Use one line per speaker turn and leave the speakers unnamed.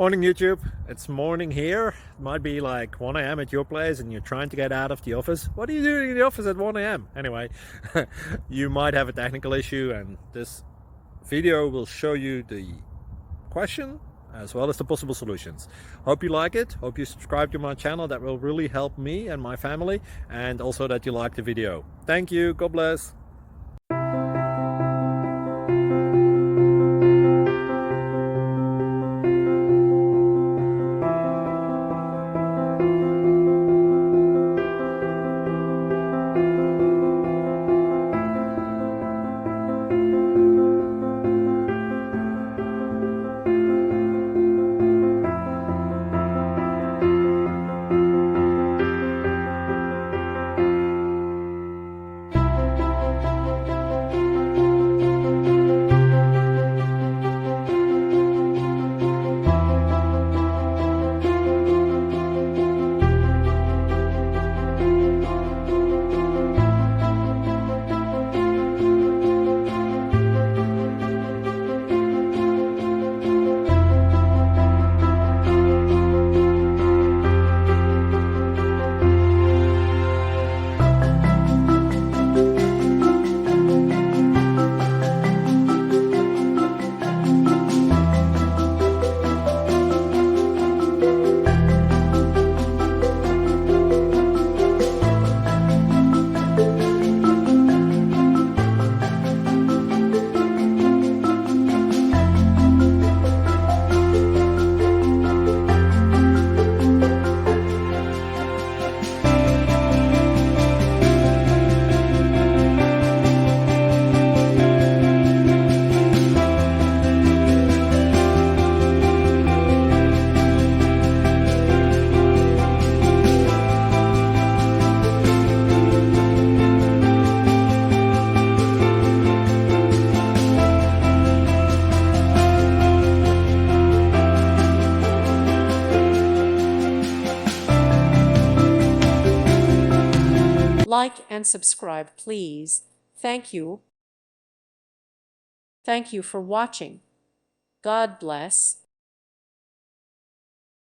Morning YouTube, it's morning here. It might be like 1 a.m. at your place and you're trying to get out of the office. What are you doing in the office at 1 a.m.? Anyway, you might have a technical issue and this video will show you the question as well as the possible solutions. Hope you like it, hope you subscribe to my channel. That will really help me and my family, and also that you like the video. Thank you, God bless.
Like and subscribe, please. Thank you. Thank you for watching. God bless.